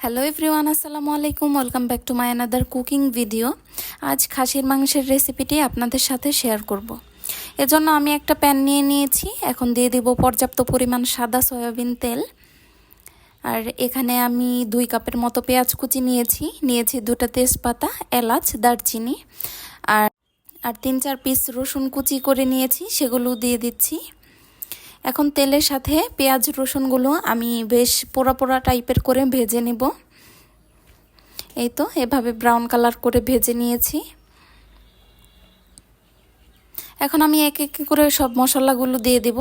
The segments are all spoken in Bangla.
হ্যালো এভরিওয়ান, আসসালামু আলাইকুম। Welcome back to my another cooking video. আজ খাসির মাংসের রেসিপিটি আপনাদের সাথে শেয়ার করব। এজন্য আমি একটা প্যান নিয়ে নিয়েছি। এখন দিয়ে দিব পর্যাপ্ত পরিমাণ সাদা সয়াবিন তেল। আর এখানে আমি 2 কাপের মতো পেঁয়াজ কুচি নিয়েছি 2টা তেজপাতা, এলাচ, দারচিনি আর 3-4 পিস রসুন কুচি করে নিয়েছি, সেগুলো দিয়ে দিচ্ছি। এখন তেলের সাথে পেঁয়াজ রসুনগুলো আমি বেশ পোড়া পোড়া টাইপের করে ভেজে নেব। এই তো এভাবে ব্রাউন কালার করে ভেজে নিয়েছি। এখন আমি এক এক করে সব মশলাগুলো দিয়ে দেব।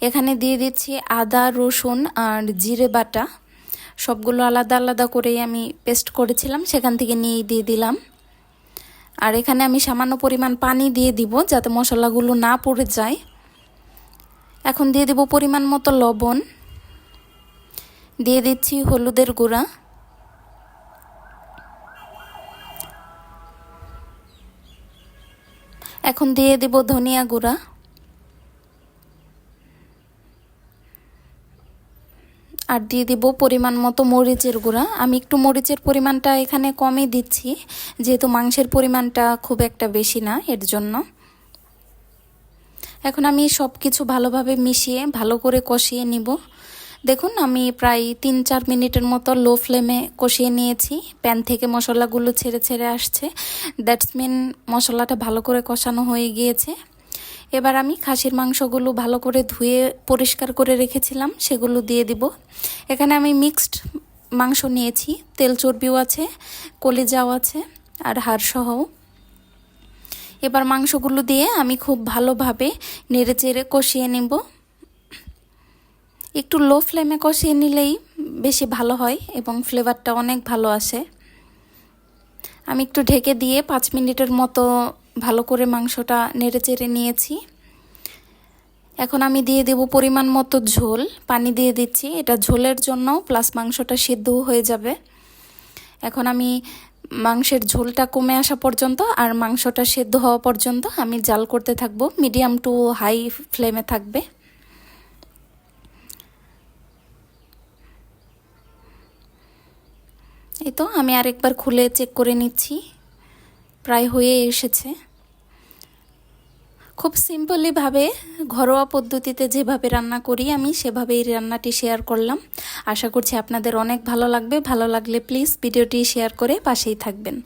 এখানে দিয়ে দিচ্ছি আদা, রসুন আর জিরে বাটা। সবগুলো আলাদা আলাদা করেই আমি পেস্ট করেছিলাম, সেখান থেকে নিয়ে দিয়ে দিলাম। আর এখানে আমি সামান্য পরিমাণ পানি দিয়ে দিব যাতে মশলাগুলো না পুড়ে যায়। এখন দিয়ে দেব পরিমাণ মতো লবণ, দিয়ে দিচ্ছি হলুদের গুঁড়া, এখন দিয়ে দেব ধনিয়া গুঁড়া আর দিয়ে দিব পরিমাণ মতো মরিচের গুঁড়া। আমি একটু মরিচের পরিমাণটা এখানে কমই দিচ্ছি, যেহেতু মাংসের পরিমাণটা খুব একটা বেশি না, এর জন্য। এখন আমি সব কিছু ভালোভাবে মিশিয়ে ভালো করে কষিয়ে নিব। দেখুন আমি প্রায় 3-4 মিনিটের মতো লো ফ্লেমে কষিয়ে নিয়েছি। প্যান থেকে মশলাগুলো ছেড়ে ছেড়ে আসছে, দ্যাটস মিন মশলাটা ভালো করে কষানো হয়ে গিয়েছে। এবার আমি খাসির মাংসগুলো ভালো করে ধুয়ে পরিষ্কার করে রেখেছিলাম, সেগুলো দিয়ে দিব। এখানে আমি মিক্সড মাংস নিয়েছি, তেল চর্বিও আছে, কলিজাও আছে আর হাড়সহ। এবার মাংসগুলো দিয়ে আমি খুব ভালোভাবে নেড়ে চেড়ে কষিয়ে নেব। একটু লো ফ্লেমে কষিয়ে নিলেই বেশি ভালো হয় এবং ফ্লেভারটা অনেক ভালো আসে। আমি একটু ঢেকে দিয়ে 5 মিনিটের মতো ভালো করে মাংসটা নেড়ে চেড়ে নিয়েছি। এখন আমি দিয়ে দেব পরিমাণ মতো ঝোল, পানি দিয়ে দিচ্ছি। এটা ঝোলের জন্য, প্লাস মাংসটা সিদ্ধও হয়ে যাবে। এখন আমি মাংসের ঝোলটা কমে আসা পর্যন্ত আর মাংসটা সেদ্ধ হওয়া পর্যন্ত আমি জাল করতে থাকবো। মিডিয়াম টু হাই ফ্লেমে থাকবে। এই তো আমি আরেকবার খুলে চেক করে নিচ্ছি, প্রায় হয়ে এসেছে। খুব সিম্পলিভাবে ঘরোয়া পদ্ধতিতে যেভাবে রান্না করি আমি সেভাবেই রান্নাটি শেয়ার করলাম। আশা করছি আপনাদের অনেক ভালো লাগবে। ভালো লাগলে প্লিজ ভিডিওটি শেয়ার করে পাশেই থাকবেন।